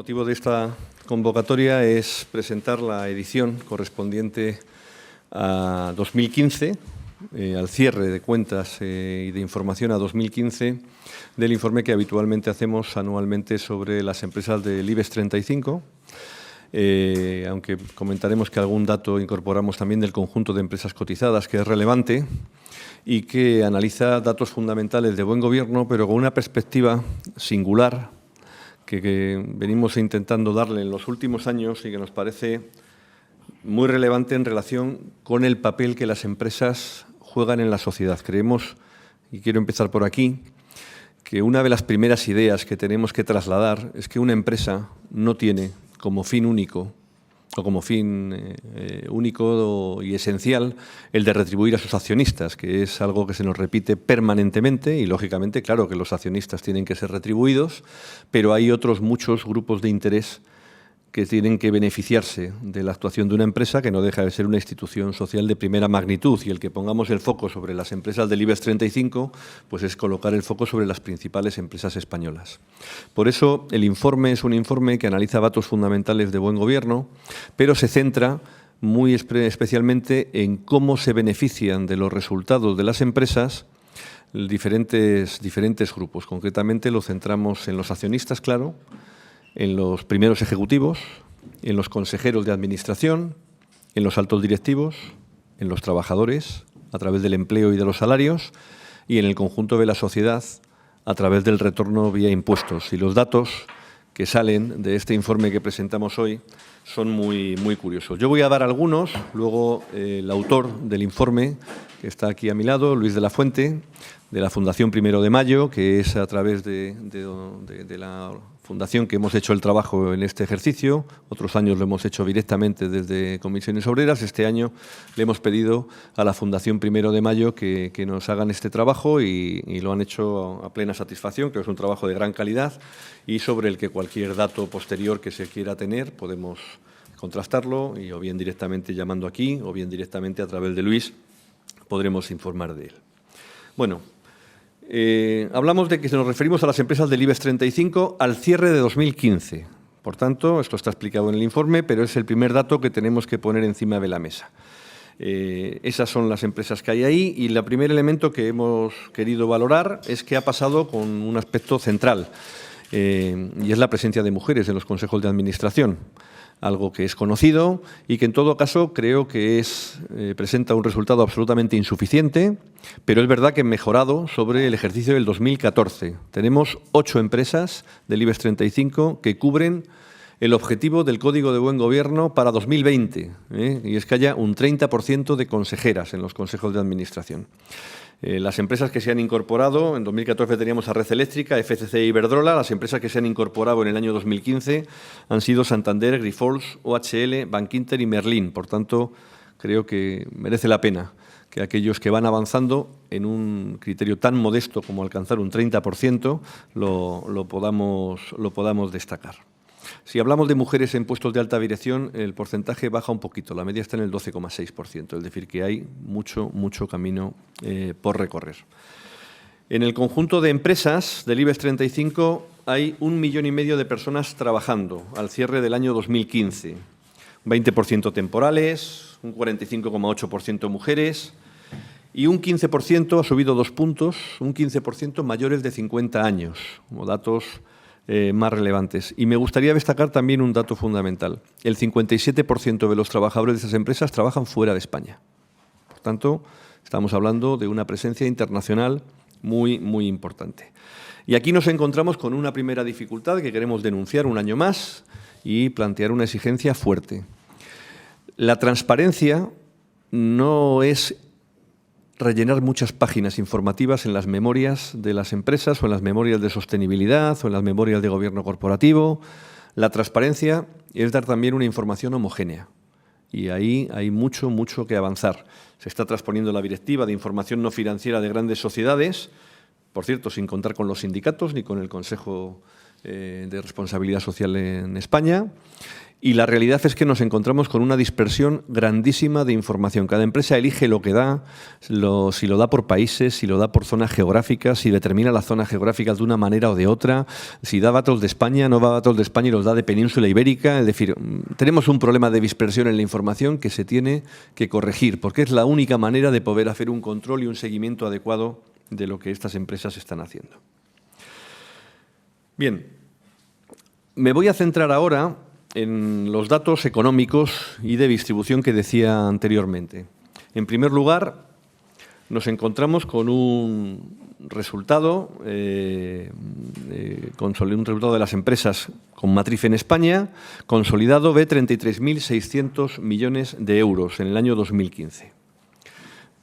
motivo de esta convocatoria es presentar la edición correspondiente a 2015, al cierre de cuentas y de información a 2015 del informe que habitualmente hacemos anualmente sobre las empresas del IBEX 35, aunque comentaremos que algún dato incorporamos también del conjunto de empresas cotizadas, que es relevante y que analiza datos fundamentales de buen gobierno, pero con una perspectiva singular que venimos intentando darle en los últimos años y que nos parece muy relevante en relación con el papel que las empresas juegan en la sociedad. Creemos, y quiero empezar por aquí, que una de las primeras ideas que tenemos que trasladar es que una empresa no tiene como fin único o como fin único y esencial el de retribuir a sus accionistas, que es algo que se nos repite permanentemente y, lógicamente, claro que los accionistas tienen que ser retribuidos, pero hay otros muchos grupos de interés que tienen que beneficiarse de la actuación de una empresa que no deja de ser una institución social de primera magnitud, y el que pongamos el foco sobre las empresas del IBEX 35 pues es colocar el foco sobre las principales empresas españolas. Por eso el informe es un informe que analiza datos fundamentales de buen gobierno, pero se centra muy especialmente en cómo se benefician de los resultados de las empresas diferentes grupos. Concretamente lo centramos en los accionistas, claro, en los primeros ejecutivos, en los consejeros de administración, en los altos directivos, en los trabajadores, a través del empleo y de los salarios, y en el conjunto de la sociedad, a través del retorno vía impuestos. Y los datos que salen de este informe que presentamos hoy son muy curiosos. Yo voy a dar algunos, luego el autor del informe, que está aquí a mi lado, Luis de la Fuente, de la Fundación 1 de Mayo, que es a través de la fundación que hemos hecho el trabajo en este ejercicio. Otros años lo hemos hecho directamente desde Comisiones Obreras. Este año le hemos pedido a la Fundación 1 de Mayo que nos hagan este trabajo y lo han hecho a plena satisfacción. Creo que es un trabajo de gran calidad y sobre el que cualquier dato posterior que se quiera tener podemos contrastarlo, y o bien directamente llamando aquí o bien directamente a través de Luis podremos informar de él. Bueno, hablamos de que nos referimos a las empresas del IBEX 35 al cierre de 2015. Por tanto, esto está explicado en el informe, pero es el primer dato que tenemos que poner encima de la mesa. Esas son las empresas que hay ahí, y el primer elemento que hemos querido valorar es qué ha pasado con un aspecto central, y es la presencia de mujeres en los consejos de administración. Algo que es conocido y que en todo caso creo que presenta un resultado absolutamente insuficiente, pero es verdad que mejorado sobre el ejercicio del 2014. Tenemos 8 empresas del IBEX 35 que cubren el objetivo del Código de Buen Gobierno para 2020, y es que haya un 30% de consejeras en los consejos de administración. Las empresas que se han incorporado, en 2014 teníamos a Red Eléctrica, FCC e Iberdrola. Las empresas que se han incorporado en el año 2015 han sido Santander, Grifols, OHL, Bankinter y Merlin. Por tanto, creo que merece la pena que aquellos que van avanzando en un criterio tan modesto como alcanzar un 30% lo podamos destacar. Si hablamos de mujeres en puestos de alta dirección, el porcentaje baja un poquito, la media está en el 12,6%, es decir, que hay mucho camino por recorrer. En el conjunto de empresas del IBEX 35 hay 1,5 millones de personas trabajando al cierre del año 2015, 20% temporales, un 45,8% mujeres y un 15%, ha subido 2 puntos, un 15% mayores de 50 años, como datos más relevantes. Y me gustaría destacar también un dato fundamental. El 57% de los trabajadores de esas empresas trabajan fuera de España. Por tanto, estamos hablando de una presencia internacional muy importante. Y aquí nos encontramos con una primera dificultad que queremos denunciar un año más y plantear una exigencia fuerte. La transparencia no es rellenar muchas páginas informativas en las memorias de las empresas o en las memorias de sostenibilidad o en las memorias de gobierno corporativo. La transparencia es dar también una información homogénea, y ahí hay mucho que avanzar. Se está transponiendo la Directiva de Información No Financiera de Grandes Sociedades, por cierto, sin contar con los sindicatos ni con el Consejo de responsabilidad social en España. Y la realidad es que nos encontramos con una dispersión grandísima de información. Cada empresa elige lo que da, si lo da por países, si lo da por zonas geográficas, si determina las zonas geográficas de una manera o de otra, si da datos de España, no da datos de España y los da de península ibérica. Es decir, tenemos un problema de dispersión en la información que se tiene que corregir, porque es la única manera de poder hacer un control y un seguimiento adecuado de lo que estas empresas están haciendo. Bien, me voy a centrar ahora en los datos económicos y de distribución que decía anteriormente. En primer lugar, nos encontramos con un resultado, de las empresas con matriz en España, consolidado de 33.600 millones de euros en el año 2015.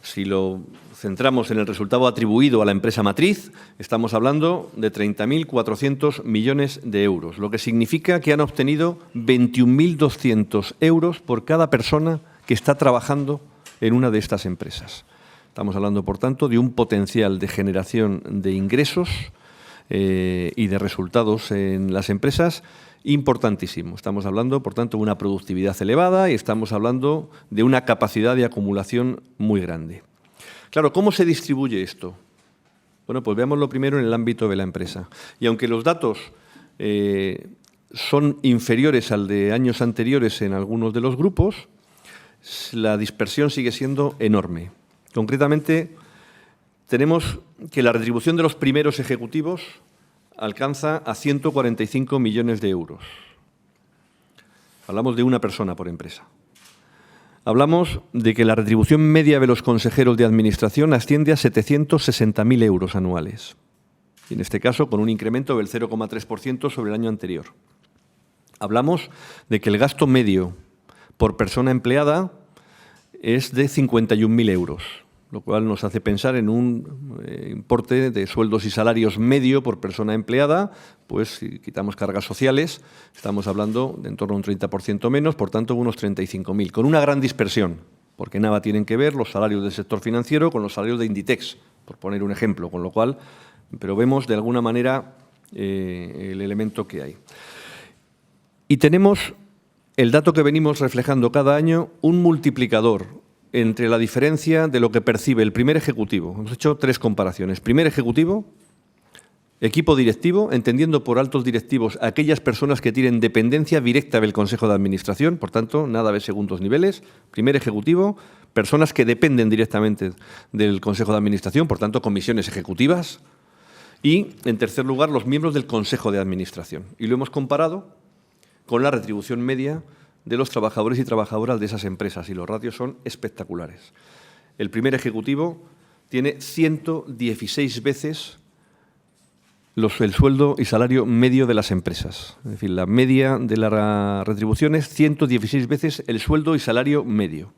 Si lo centramos en el resultado atribuido a la empresa matriz, estamos hablando de 30.400 millones de euros, lo que significa que han obtenido 21.200 euros por cada persona que está trabajando en una de estas empresas. Estamos hablando, por tanto, de un potencial de generación de ingresos y de resultados en las empresas importantísimo. Estamos hablando, por tanto, de una productividad elevada y estamos hablando de una capacidad de acumulación muy grande. Claro, ¿cómo se distribuye esto? Bueno, pues veámoslo primero en el ámbito de la empresa. Y aunque los datos son inferiores al de años anteriores en algunos de los grupos, la dispersión sigue siendo enorme. Concretamente, tenemos que la retribución de los primeros ejecutivos alcanza a 145 millones de euros. Hablamos de una persona por empresa. Hablamos de que la retribución media de los consejeros de administración asciende a 760.000 euros anuales. Y en este caso, con un incremento del 0,3% sobre el año anterior. Hablamos de que el gasto medio por persona empleada es de 51.000 euros. Lo cual nos hace pensar en un importe de sueldos y salarios medio por persona empleada, pues si quitamos cargas sociales, estamos hablando de en torno a un 30% menos, por tanto unos 35.000, con una gran dispersión, porque nada tienen que ver los salarios del sector financiero con los salarios de Inditex, por poner un ejemplo, con lo cual, pero vemos de alguna manera el elemento que hay. Y tenemos el dato que venimos reflejando cada año, un multiplicador entre la diferencia de lo que percibe el primer ejecutivo. Hemos hecho 3 comparaciones. Primer ejecutivo, equipo directivo, entendiendo por altos directivos aquellas personas que tienen dependencia directa del Consejo de Administración, por tanto, nada de segundos niveles. Primer ejecutivo, personas que dependen directamente del Consejo de Administración, por tanto, comisiones ejecutivas. Y, en tercer lugar, los miembros del Consejo de Administración. Y lo hemos comparado con la retribución media de los trabajadores y trabajadoras de esas empresas, y los ratios son espectaculares. El primer ejecutivo tiene 116 veces el sueldo y salario medio de las empresas. Es decir, la media de la retribución es 116 veces el sueldo y salario medio.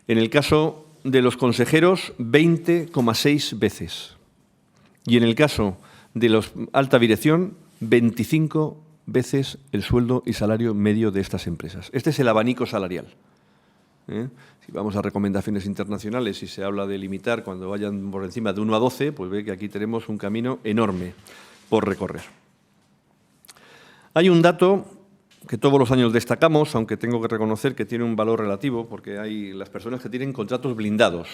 En el caso de los consejeros, 20,6 veces. Y en el caso de la alta dirección, 25 veces el sueldo y salario medio de estas empresas. Este es el abanico salarial. Si vamos a recomendaciones internacionales y se habla de limitar cuando vayan por encima de 1 a 12, pues ve que aquí tenemos un camino enorme por recorrer. Hay un dato que todos los años destacamos, aunque tengo que reconocer que tiene un valor relativo, porque hay las personas que tienen contratos blindados.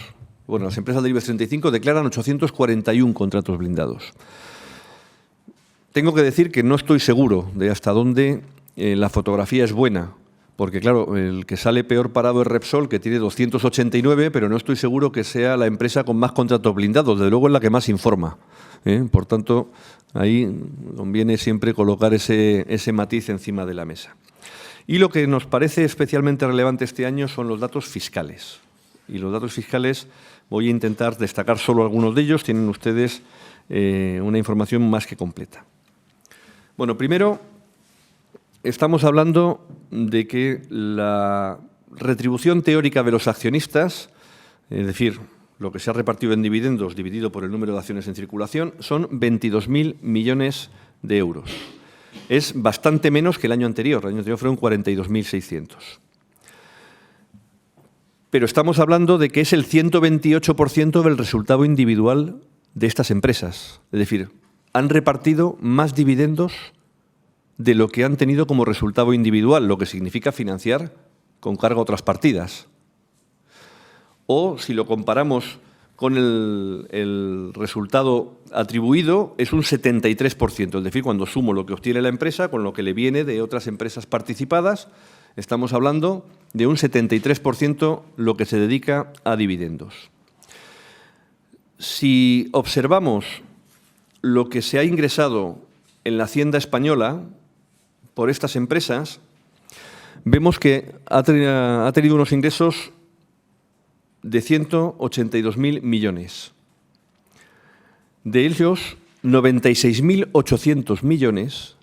Bueno, las empresas del IBEX 35 declaran 841 contratos blindados. Tengo que decir que no estoy seguro de hasta dónde la fotografía es buena, porque claro, el que sale peor parado es Repsol, que tiene 289, pero no estoy seguro que sea la empresa con más contratos blindados, desde luego es la que más informa. Por tanto, ahí conviene siempre colocar ese matiz encima de la mesa. Y lo que nos parece especialmente relevante este año son los datos fiscales. Y los datos fiscales voy a intentar destacar solo algunos de ellos, tienen ustedes una información más que completa. Bueno, primero, estamos hablando de que la retribución teórica de los accionistas, es decir, lo que se ha repartido en dividendos dividido por el número de acciones en circulación, son 22.000 millones de euros. Es bastante menos que el año anterior. El año anterior fueron 42.600. Pero estamos hablando de que es el 128% del resultado individual de estas empresas. Es decir, han repartido más dividendos de lo que han tenido como resultado individual, lo que significa financiar con cargo a otras partidas. O, si lo comparamos con el resultado atribuido, es un 73%. Es decir, cuando sumo lo que obtiene la empresa con lo que le viene de otras empresas participadas, estamos hablando de un 73% lo que se dedica a dividendos. Si observamos lo que se ha ingresado en la Hacienda española por estas empresas, vemos que ha tenido unos ingresos de 182.000 millones. De ellos, 96.800 millones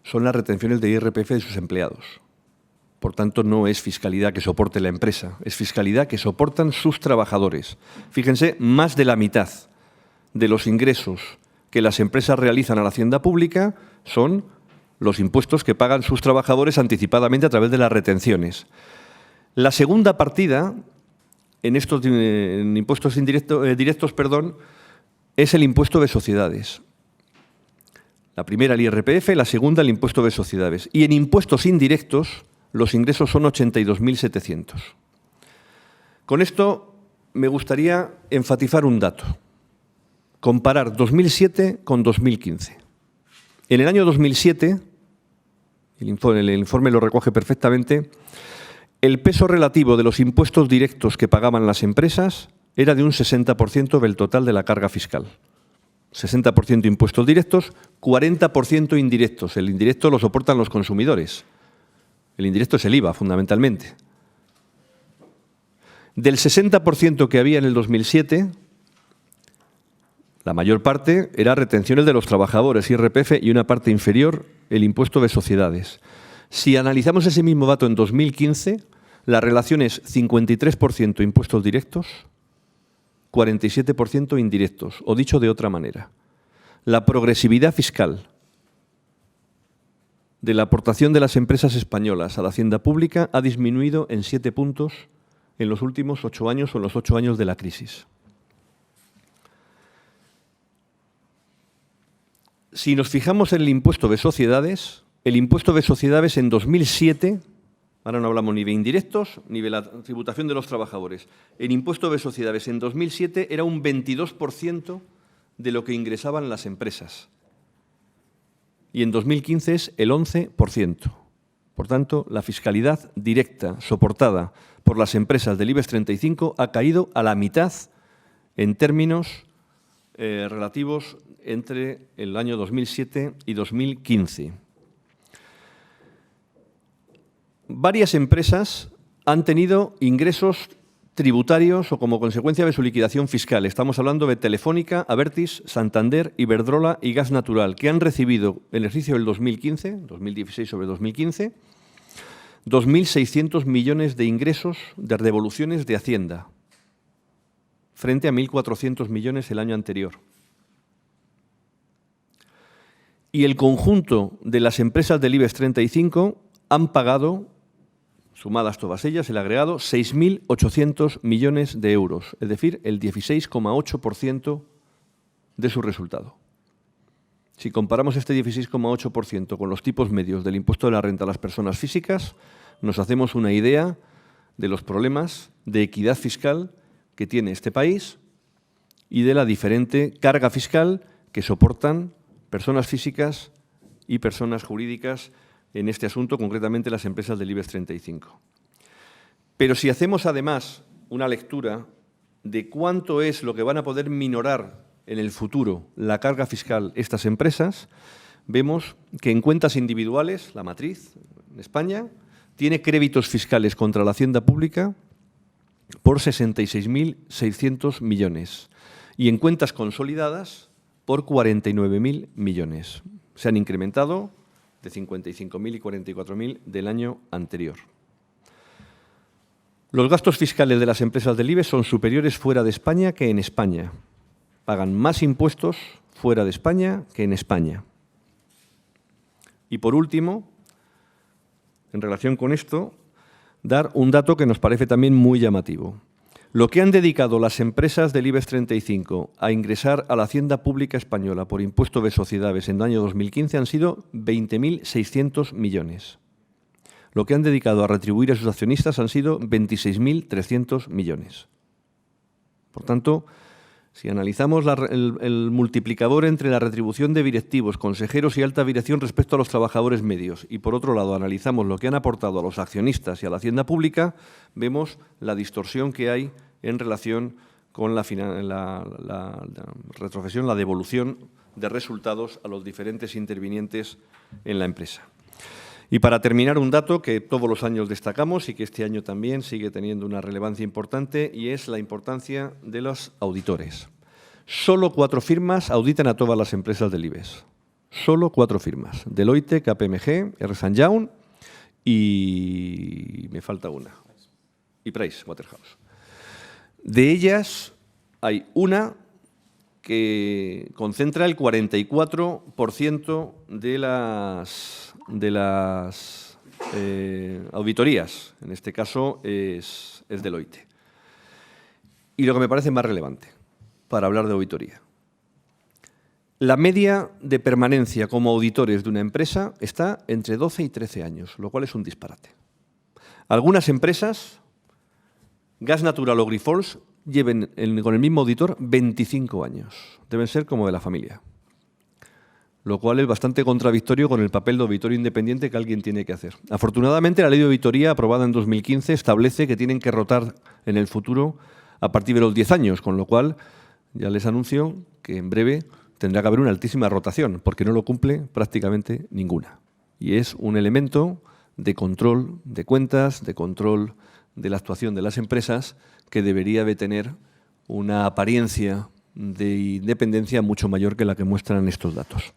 son las retenciones de IRPF de sus empleados. Por tanto, no es fiscalidad que soporte la empresa, es fiscalidad que soportan sus trabajadores. Fíjense, más de la mitad de los ingresos que las empresas realizan a la hacienda pública son los impuestos que pagan sus trabajadores anticipadamente a través de las retenciones. La segunda partida en impuestos directos, es el impuesto de sociedades. La primera, el IRPF, la segunda, el impuesto de sociedades. Y en impuestos indirectos, los ingresos son 82.700. Con esto me gustaría enfatizar un dato. Comparar 2007 con 2015. En el año 2007, el informe lo recoge perfectamente, el peso relativo de los impuestos directos que pagaban las empresas era de un 60% del total de la carga fiscal. 60% impuestos directos, 40% indirectos. El indirecto lo soportan los consumidores. El indirecto es el IVA, fundamentalmente. Del 60% que había en el 2007, la mayor parte era retenciones de los trabajadores, IRPF, y una parte inferior, el impuesto de sociedades. Si analizamos ese mismo dato en 2015, la relación es 53% impuestos directos, 47% indirectos. O dicho de otra manera, la progresividad fiscal de la aportación de las empresas españolas a la hacienda pública ha disminuido en 7 puntos en los últimos 8 años o en los 8 años de la crisis. Si nos fijamos en el impuesto de sociedades en 2007, ahora no hablamos ni de indirectos ni de la tributación de los trabajadores, el impuesto de sociedades en 2007 era un 22% de lo que ingresaban las empresas. Y en 2015 es el 11%. Por tanto, la fiscalidad directa soportada por las empresas del IBEX 35 ha caído a la mitad en términos relativos entre el año 2007 y 2015. Varias empresas han tenido ingresos tributarios o como consecuencia de su liquidación fiscal. Estamos hablando de Telefónica, Abertis, Santander, Iberdrola y Gas Natural, que han recibido en el ejercicio del 2015, 2016 sobre 2015, 2.600 millones de ingresos de devoluciones de Hacienda, frente a 1.400 millones el año anterior. Y el conjunto de las empresas del IBEX 35 han pagado, sumadas todas ellas, el agregado, 6.800 millones de euros, es decir, el 16,8% de su resultado. Si comparamos este 16,8% con los tipos medios del impuesto de la renta a las personas físicas, nos hacemos una idea de los problemas de equidad fiscal que tiene este país y de la diferente carga fiscal que soportan personas físicas y personas jurídicas en este asunto, concretamente las empresas del IBEX 35. Pero si hacemos además una lectura de cuánto es lo que van a poder minorar en el futuro la carga fiscal estas empresas, vemos que en cuentas individuales, la matriz en España tiene créditos fiscales contra la hacienda pública por 66.600 millones y en cuentas consolidadas por 49.000 millones. Se han incrementado de 55.000 y 44.000 del año anterior. Los gastos fiscales de las empresas del IBEX son superiores fuera de España que en España. Pagan más impuestos fuera de España que en España. Y por último, en relación con esto, dar un dato que nos parece también muy llamativo. Lo que han dedicado las empresas del IBEX 35 a ingresar a la hacienda pública española por impuesto de sociedades en el año 2015 han sido 20.600 millones. Lo que han dedicado a retribuir a sus accionistas han sido 26.300 millones. Por tanto, si analizamos el multiplicador entre la retribución de directivos, consejeros y alta dirección respecto a los trabajadores medios y, por otro lado, analizamos lo que han aportado a los accionistas y a la hacienda pública, vemos la distorsión que hay en relación con la retrocesión, la devolución de resultados a los diferentes intervinientes en la empresa. Y para terminar, un dato que todos los años destacamos y que este año también sigue teniendo una relevancia importante, y es la importancia de los auditores. Solo 4 firmas auditan a todas las empresas del IBEX. Solo 4 firmas. Deloitte, KPMG, Ernst & Young y me falta una. Y Pricewaterhouse. De ellas hay una que concentra el 44% de las auditorías. En este caso es Deloitte. Y lo que me parece más relevante para hablar de auditoría. La media de permanencia como auditores de una empresa está entre 12 y 13 años, lo cual es un disparate. Algunas empresas, Gas Natural o Grifols, lleven con el mismo auditor 25 años. Deben ser como de la familia. Lo cual es bastante contradictorio con el papel de auditorio independiente que alguien tiene que hacer. Afortunadamente, la ley de auditoría aprobada en 2015 establece que tienen que rotar en el futuro a partir de los 10 años, con lo cual ya les anuncio que en breve tendrá que haber una altísima rotación, porque no lo cumple prácticamente ninguna. Y es un elemento de control de cuentas, de control de la actuación de las empresas, que debería de tener una apariencia de independencia mucho mayor que la que muestran estos datos.